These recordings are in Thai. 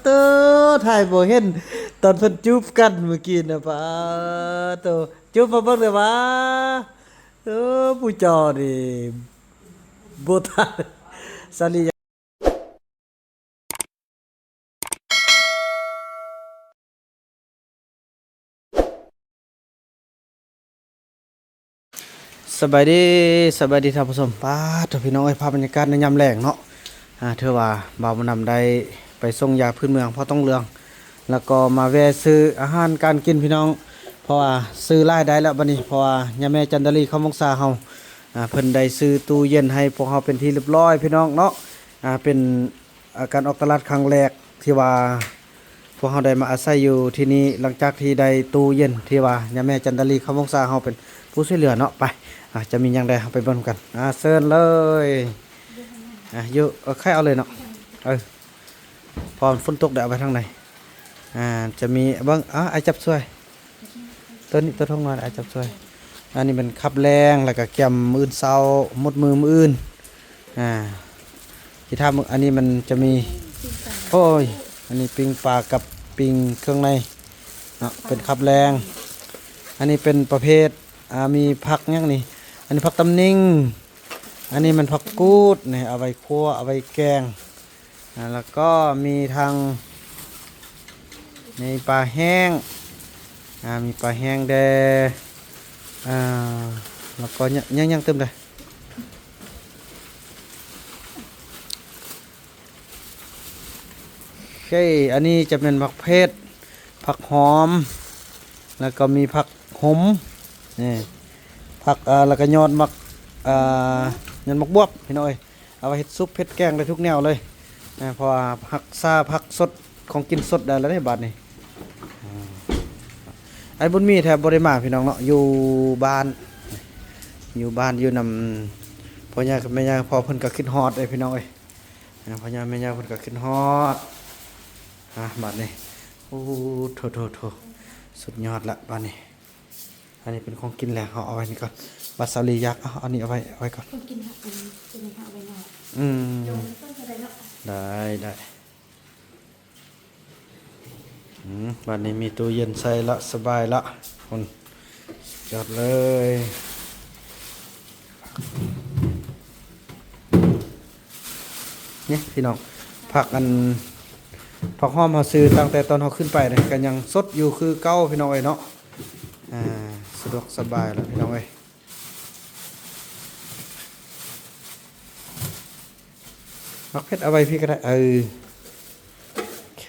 เตอถ่ายบ่เห็นตอนเพิ่นจูบกันเมื่อกี้น่ะป้าโตจูบมาเบิ่งได้ว่าผู้จอนี่บ่ทันสาลีสบายดีท่านผู้ชมป้าดเถอะพี่น้องเอ้ยภาพบรรยากาศในยามแล้งเนาะเธอว่าบ่าวมานำได้ไปส่งยาพื้นเมืองเพราะต้องเรืองแล้วก็มาแวะซื้ออาหารการกินพี่น้องเพราะว่าซื้อหลายได้แล้วบัดนี้เพราะว่าย่าแม่จันดาลีเขามงษาเฮาเพิ่นได้ซื้อตู้เย็นให้พวกเฮาเป็นที่เรียบร้อยพี่น้องเนาะเป็นการออกตลาดครั้งแรกที่ว่าพวกเฮาได้มาอาศัยอยู่ที่นี่หลังจากที่ได้ตู้เย็นที่ว่าย่าแม่จันดาลีเขามงษาเฮาเป็นผู้ช่วยเหลือเนาะไปจะมีอย่างใดเราไปเบิ่งกันเชิญเลยอยู่ใครเอาเลยเนาะพอฝนตกเดี๋ยวเอาไปทางไหนจะมีเบิ่งไอจับช่วยตัวนี้ตัวท้องนอนไอจับช่วยอันนี้เป็นขับแรงแล้วก็แกมมือเศร้าหมดมืออื่นที่ท่าอันนี้มันจะมีโอ้ยอันนี้ปิงปลากับปิงเครื่องในเป็นขับแรงอันนี้เป็นประเภทมีผักอย่างนี้อันนี้ผักตำนิงอันนี้มันผักกูดนี่เอาไว้คั่วเอาไว้แกงแล้วก็มีทางมีปลาแห้งมีปลาแห้งแดแล้วก็ยังเติมเลยโอเคอันนี้จะเป็นผักเพชรผักหอมแล้วก็มีผักหมนี่ผักแล้วก็ยอดมักยอดมักบวบพี่น้อยเอาไปเฮ็ดซุปเผ็ดแกงได้ทุกแนวเลยเพราะว่าผักซาผักสดของกินสดได้แล้วได้บาดนี่ไอ้บุญมีแถบบริมาพี่น้องเนาะอยู่บ้านอยู่นำพ่อย่ากับแม่ย่าพอเพิ่นก็ขึ้นฮอดเลยพี่น้องเอ้ยพ่อย่าแม่ย่าเพิ่นก็ขึ้นฮอดบาดนี่โอ้โถสุดยอดละบาดนี่อันนี้เป็นของกินแหละเอาไว้นี่ก่อนบาสาลียักษ์อันนี้เอาไว้ก่อนกินค่ะเป็นค่ะไว้หน่อยได้บ้านนี้มีตู้เย็นใส่ละสบายละคนจอดเลยเนี่ยพี่น้องผักหอมเขาซื้อตั้งแต่ตอนเขาขึ้นไปเนี่ยกันยังสดอยู่คือเก้าพี่น้องเอ้ยเนาะสะดวกสบายแล้วพี่น้องเอ้ยมักเพชรเอาไว้พี่ก็ได้โอเค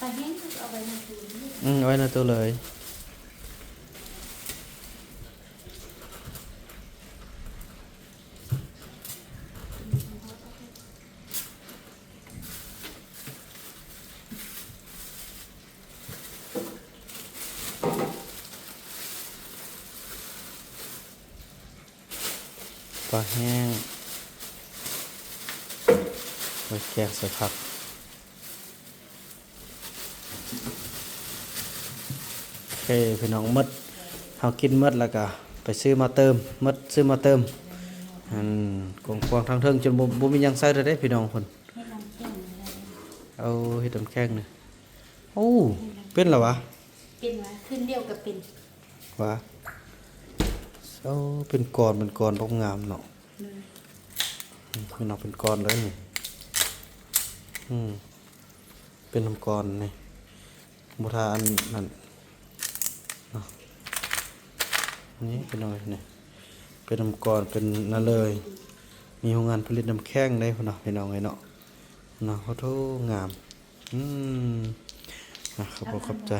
ปลาแห้งเอาไว้ในตู้เอาไว้ในตัวเลยปลาแห้งไว้แกงใส่ผักโอเคพี่น้องมดเฮากินมดแล้วก็ไปซื้อมาเติมมดซื้อมาเติมกวางทางเทิงจนบ่มีหยังใส่เลยเด้พี่น้องคนให้น้ำแข็งเอาเฮ็ดน้ำแข็งนี่โอ้เป็นเหรอวะเป็นวะขึ้นเดียวกับเป็นวะเอาเป็นก้อนบ่งามเนาะพี่น้องเป็นก้อนเลยนี่เป็นน้ำก้อนนี่บ่ทาอันนั้นนี่เป็นน้อยนี่เป็นน้ำก้อนเป็นนั่นเลยมีโรงงานผลิตน้ำแข็งได้พุ่นเนาะพี่น้องไงเนาะเขาโทงามขอบใจ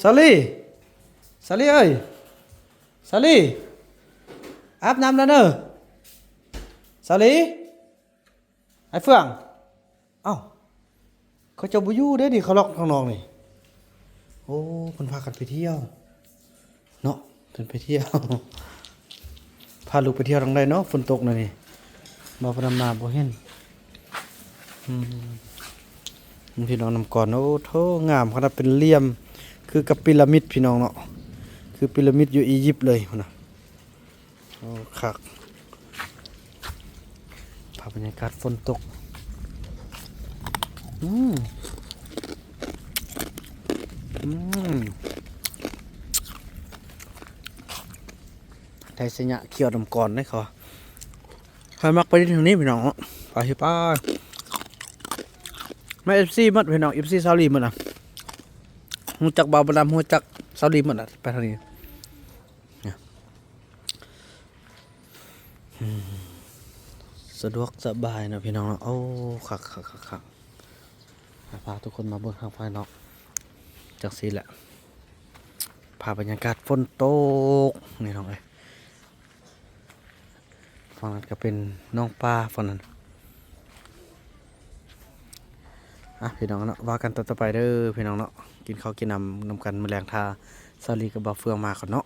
สาลีเอ้ยสาลีอาบน้ำแล้วเนอะสาลีไอ้เฟื่องเอ้าเขาจะบุยู่ได้ดิเขาล็อกข้างนอกนี่โอ้คนพากันไปเที่ยวเนาะเดินไปเที่ยวพาลูกไปเที่ยวทางใดเนาะฝนตกหน่อยนี่ บ่พนำมาบ่เห็นอืมพี่น้องนำก่อนโอ้โธงามขนาดเป็นเหลี่ยมคือกับพีระมิดพี่น้องเนาะคือพีระมิดอยู่อียิปต์เลยพุ่นน่ะโอ้คักภาพบรรยากาศฝนตกอืมอืมไทยสยะเขียวดำก่อนได้เขาใครมักไปที่ทางนี้พี่น้องเนาะไปที่ป้าไม่เอฟซีมัดพี่น้องเอฟซีซาลีมัดอ่ะหูจักบาวบดำหูจักซาลีมัดอ่ะไปทางนี้เนี่ยสะดวกสบายนะพี่น้องเนาะโอ้คักคักคักคักพาทุกคนมาเบิ่งทางภายนอกจากสีแหละพาบรรยากาศฝนตกนี่น้องเอ้ยฝั่งนั้นก็เป็นน้องปลาฝั่งนั้นพี่น้องเนาะว่ากันต่อไปเด้อพี่น้องเนาะกินข้าวกินน้ำกันแมลงทาซาลีกับบาเฟืองมาก่อนเนาะ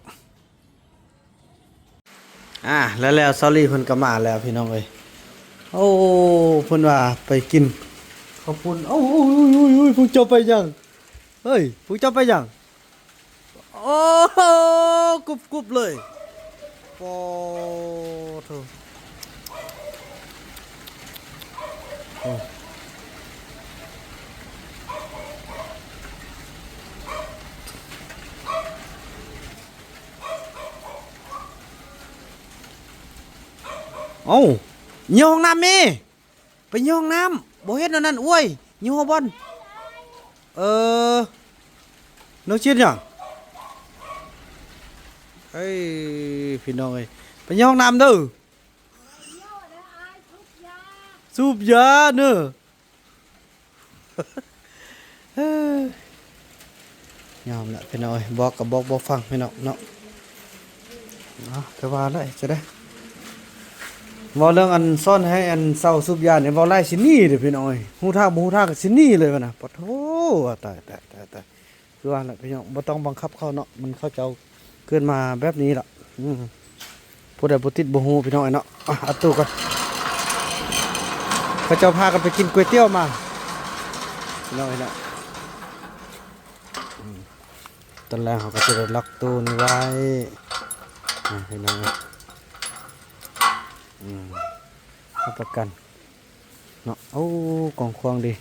แล้วซาลีเพิ่นก็มาแล้วพี่น้องเอ้ยโอ้เพิ่นว่าไปกินข้าวปุ้นโอ้ยพวกเจ้าไปยังเฮ้ยพวกเจ้าไปยังโอ้กรุบเลยโอ้โธ่เอ้ายี่ห้องน้ำมีไปยี่ห้องน้ำบ่เฮ็ดอันนั้นอ้วยยี่ห้อบอลน้องชิดยังเฮ้ยพี่น้องเอ้ยไปยี่ห้องน้ำเด้อสูบยาเนอะยอมละพี่น้องเอ้ยบอกกับบอกบ่ฟังพี่น้องเนาะแต่ว่าได้จะได้บ่เรื่องอันซ่อนให้อันเศร้าสูบยาเนี่ยบ่ไล่สิหนี่เด้อพี่น้องเอ้ยฮู้ท่าบ่ฮู้ท่าก็สิหนี่เลยว่าน่ะปะโธตายคือว่าล่ะพี่น้องบ่ต้องบังคับเขาเนาะมันเขาเจ้าเกิดมาแบบนี้ล่ะผู้ใดบ่ติดบ่ฮู้พี่น้องเอ้ยเนาะเอาตู้ก่อนเขาเจ้าพากันไปกินก๋วยเตี๋ยวมาพี่น้องเอ้ยเนาะตอนแรกเขาก็จะได้ล็อกตู้นี้ไว้พี่น้องเอ้ยรับประกันเนาะโอ้กองควงดี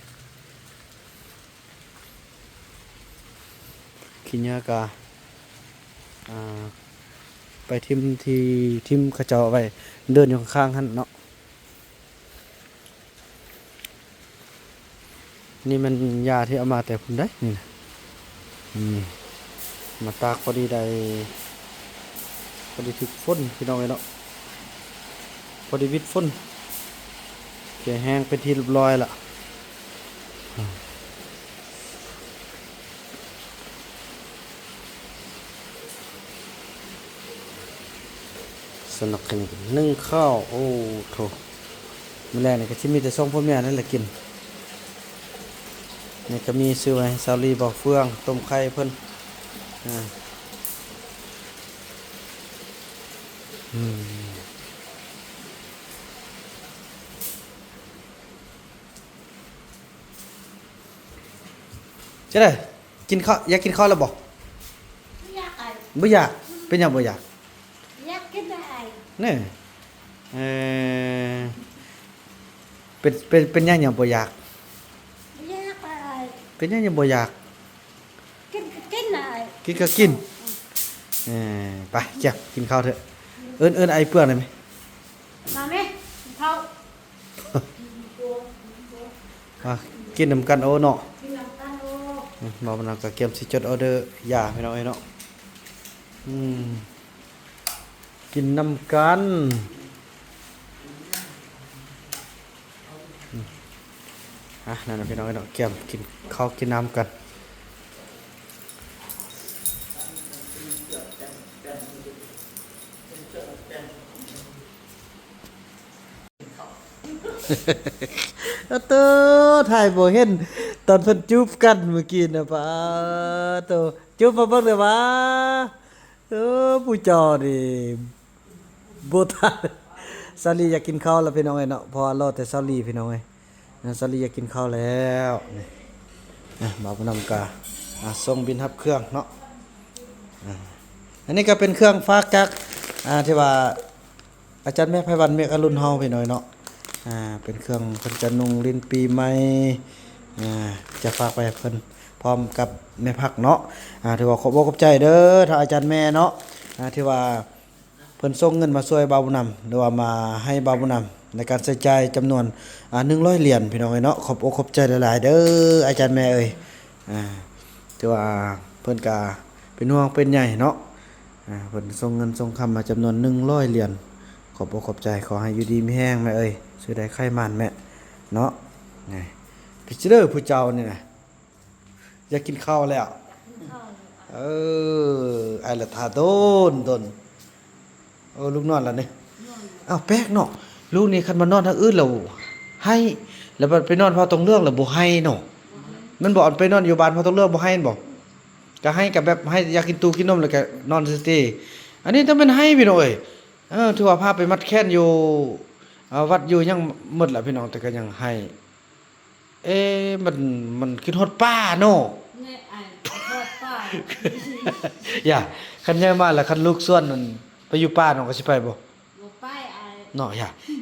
ขี้เหงื่อกะไปทิมเขาเจ้าไว้เดินอยู่ข้างๆหั่นเนาะนี่มันยาที่เอามาแต่ผมได้นี่นะมาตากพอดีได้พอดีถึกฝนพี่น้องเนาะพอดีวิดฝนแกแห้งเป็นที่เรียบร้อยละสนักขึ้นนึ่งข้าวโอ้โถมื้อแรกนี่ก็สิมีแต่ส่งพ่อแม่นั่นแหละกินนี่ก็มีซื้อไว้ซาลีบ่อเฟืองต้มไข่เพิ่นจะได้กินข้าวอยากกินข้าวแล้วบ่ ไม่อยากไอ้ บ่อยากเป็นหยังบ่อยาก อยากกินอะไร นี่เออเป็นหยังบ่อยาก ไม่อยากอะไร เป็นหยังบ่อยาก กินก็กินอะไร กินก็กินไปเก็บกินข้าวเถอะเอิ้นไอเปลือกได้ไหม มาไหมเขา กินนำกันโอ้เนาะ กินน้ำตาลโอ้ บ่มันก็เก็บสิจดออเดอร์ยาให้น้องไอ้เนาะกินนำกันนั่นน่ะพี่น้องไอ้เนาะเก็บกินข้าวกินน้ำกันเตอถ่ายบ่เห็นตอนเพิ่นจูบกันเมื่อกี้น่ะป้าโตจูบมาเบิ่งได้ว่าผู้จอนี่บ่ทัน ซาลีอยากกินข้าวแล้วพี่น้องเอ้ยเนาะเพอรอแต่ซาลีพี่น้องเอ้ยซาลีอยากกินข้าวแล้วนี่บ่าวนำกาส่งบินรับเครื่องเนาะอันนี้ก็เป็นเครื่องฝากจากที่ว่าอาจารย์แม่ไพวันเมฆอรุณเฮาพี่น้อยเนาะเป็นเครื่องเพิ่นจะนุ่งลิ้นปีใหม่จะฝากไปให้เพิ่นพร้อมกับแม่พักเนาะถือว่าขอบอกขอบใจเด้อทางอาจารย์แม่เนาะที่ว่าเพิ่นส่งเงินมาช่วยบ่าวบุญนำหรือว่ามาให้บ่าวบุญนำในการใช้จ่ายจำนวน100เหรียญพี่น้องเอ้ยเนาะขอบอกขอบใจหลายๆเด้ออาจารย์แม่เอ้ยถือว่าเพิ่นก็เป็นห่วงเป็นใหญ่เนาะเพิ่นส่งเงินส่งคำมาจำนวน100เหรียญขอบอกขอบใจขอให้อยู่ดีมีแรงแม่เอ้ยซื้อได้ไข่มันแม่เนาะนี่พี่เด้อผู้เจ้านี่นะอยากกินข้าวแล้วไอ้ละทาโดนลูกนอนแล้วนี่อ้าวแปลกเนาะลูกนี่คันมานอนทางอื่นแล้วให้แล้วมันไปนอนพอตรงเรื่องแล้วบ่ให้เนาะมันบอกไปนอนอยู่บ้านพอตรงเรื่องบ่ให้บ่ก็ให้กับแบบให้อยากกินตู้กินนมแล้วก็นอนซิอันนี้ถ้ามันให้พี่น้องเอ้ยถือว่าพาไปมัดแค้นอยู่วัดอยู่ยังหมดแล้วพี่น้องแต่ก็ยังให้มันคิดฮอดป้าเนาะ เนี่ยไอ้ทอดป้า อย่าคันใหญ่มาแล้วคันลูกส่วนนั่นไปอยู่ป่าน้องก็สิไปบ่ บ่ไปไอ้ เนาะ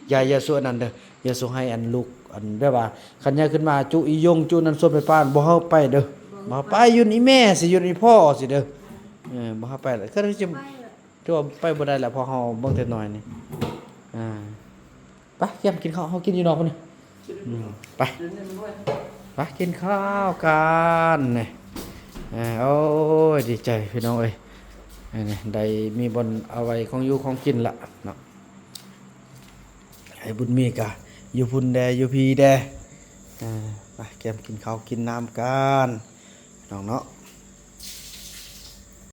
อย่าส่วนนั้นเด้ออย่าส่งให้อันลูกอันแบบว่าคันใหญ่ขึ้นมาจุอียงจุนั้นส่วนไปป่านบ่เฮาไปเด้อบ่ไปอยู่นี่แม่สิอยู่นี่พ่อสิเด้อบ่เฮาไปแล้วก็สิ ไปเลย ถือว่าไปบ่ได้แล้วเพอเฮาเบิ่งแต่น้อยนี่ไปเยี่ยมกินข้าวเฮากินอยู่นอกพุ่นนี่ไปกินข้าวกันนี่โอ้ยดีใจพี่น้องเอ้ยนี่ได้มีบนเอาไว้ของอยู่ของกินละเนาะให้บุญมีกะอยู่พุ่นแดอยู่พีแดไปแกมกินข้าวกินน้ำกันน้องเนาะ